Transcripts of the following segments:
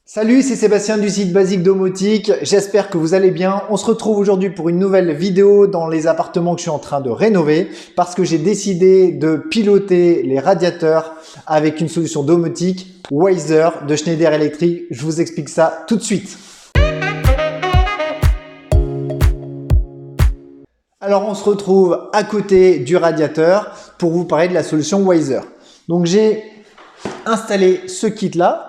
Salut, c'est Sébastien du site Basique Domotique, j'espère que vous allez bien. On se retrouve aujourd'hui pour une nouvelle vidéo dans les appartements que je suis en train de rénover parce que j'ai décidé de piloter les radiateurs avec une solution domotique Weiser de Schneider Electric. Je vous explique ça tout de suite. Alors on se retrouve à côté du radiateur pour vous parler de la solution Weiser. Donc j'ai installé ce kit là.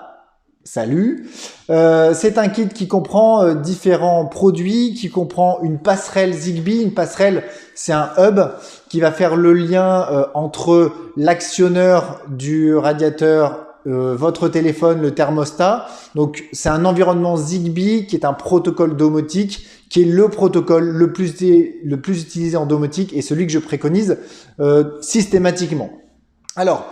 Salut, c'est un kit qui comprend différents produits, qui comprend une passerelle Zigbee. Une passerelle, c'est un hub qui va faire le lien entre l'actionneur du radiateur, votre téléphone, le thermostat. Donc c'est un environnement Zigbee qui est un protocole domotique, qui est le protocole le plus utilisé en domotique et celui que je préconise systématiquement. Alors,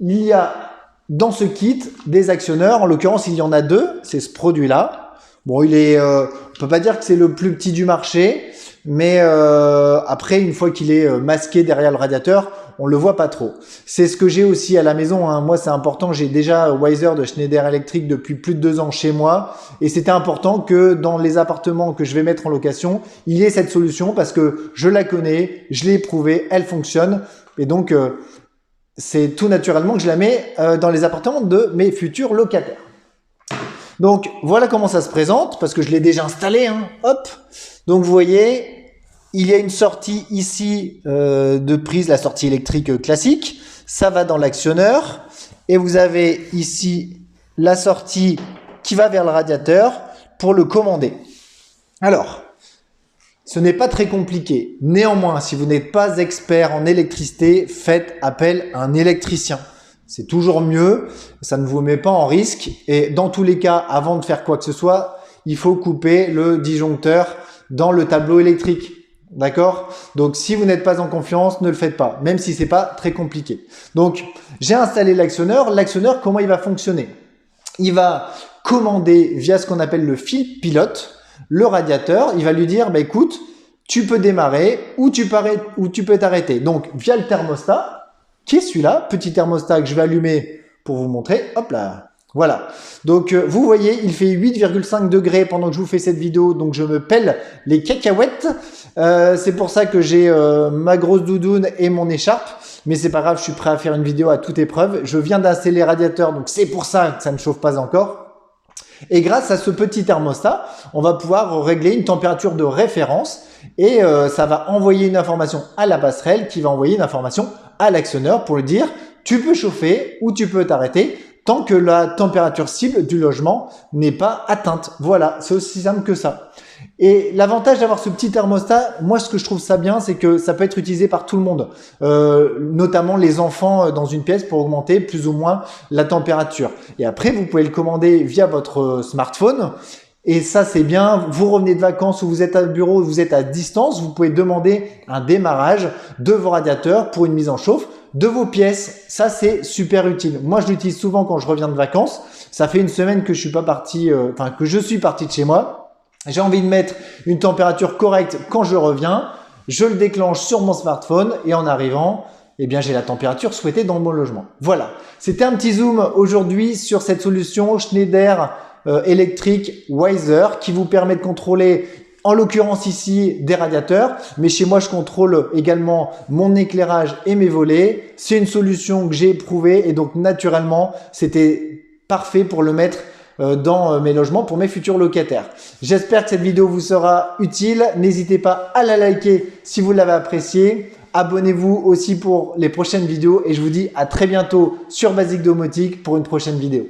il y a dans ce kit des actionneurs, en l'occurrence il y en a deux, c'est ce produit-là. Bon, on peut pas dire que c'est le plus petit du marché, mais après une fois qu'il est masqué derrière le radiateur, on le voit pas trop. C'est ce que j'ai aussi à la maison, hein. Moi c'est important, j'ai déjà Weiser de Schneider Electric depuis plus de 2 ans chez moi, et c'était important que dans les appartements que je vais mettre en location, il y ait cette solution parce que je la connais, je l'ai éprouvée, elle fonctionne, et donc c'est tout naturellement que je la mets dans les appartements de mes futurs locataires. Donc voilà comment ça se présente, parce que je l'ai déjà installé, hein. Hop. Donc vous voyez, il y a une sortie ici de prise, la sortie électrique classique. Ça va dans l'actionneur. Et vous avez ici la sortie qui va vers le radiateur pour le commander. Alors, ce n'est pas très compliqué. Néanmoins, si vous n'êtes pas expert en électricité, faites appel à un électricien. C'est toujours mieux, ça ne vous met pas en risque. Et dans tous les cas, avant de faire quoi que ce soit, il faut couper le disjoncteur dans le tableau électrique. D'accord? Donc, si vous n'êtes pas en confiance, ne le faites pas, même si c'est pas très compliqué. Donc, j'ai installé l'actionneur. L'actionneur, comment il va fonctionner? Il va commander via ce qu'on appelle le fil pilote le radiateur. Il va lui dire, bah, écoute, tu peux démarrer ou tu peux t'arrêter. Donc, via le thermostat, qui est celui-là, petit thermostat que je vais allumer pour vous montrer. Hop là, voilà. Donc, vous voyez, il fait 8,5 degrés pendant que je vous fais cette vidéo. Donc, je me pèle les cacahuètes. C'est pour ça que j'ai ma grosse doudoune et mon écharpe. Mais c'est pas grave, je suis prêt à faire une vidéo à toute épreuve. Je viens d'installer les radiateurs, donc c'est pour ça que ça ne chauffe pas encore. Et grâce à ce petit thermostat, on va pouvoir régler une température de référence et ça va envoyer une information à la passerelle qui va envoyer une information à l'actionneur pour lui dire tu peux chauffer ou tu peux t'arrêter tant que la température cible du logement n'est pas atteinte. Voilà, c'est aussi simple que ça. Et l'avantage d'avoir ce petit thermostat, moi ce que je trouve ça bien, c'est que ça peut être utilisé par tout le monde, notamment les enfants dans une pièce pour augmenter plus ou moins la température. Et après, vous pouvez le commander via votre smartphone. Et ça, c'est bien. Vous revenez de vacances ou vous êtes à bureau, vous êtes à distance, vous pouvez demander un démarrage de vos radiateurs pour une mise en chauffe de vos pièces. Ça, c'est super utile. Moi, je l'utilise souvent quand je reviens de vacances. Ça fait une semaine que je suis pas parti, que je suis parti de chez moi. J'ai envie de mettre une température correcte quand je reviens. Je le déclenche sur mon smartphone et en arrivant, eh bien, j'ai la température souhaitée dans mon logement. Voilà. C'était un petit zoom aujourd'hui sur cette solution Schneider Electric Weiser qui vous permet de contrôler, en l'occurrence ici, des radiateurs. Mais chez moi, je contrôle également mon éclairage et mes volets. C'est une solution que j'ai éprouvée et donc naturellement, c'était parfait pour le mettre dans mes logements pour mes futurs locataires. J'espère que cette vidéo vous sera utile. N'hésitez pas à la liker si vous l'avez appréciée. Abonnez-vous aussi pour les prochaines vidéos et je vous dis à très bientôt sur Basique Domotique pour une prochaine vidéo.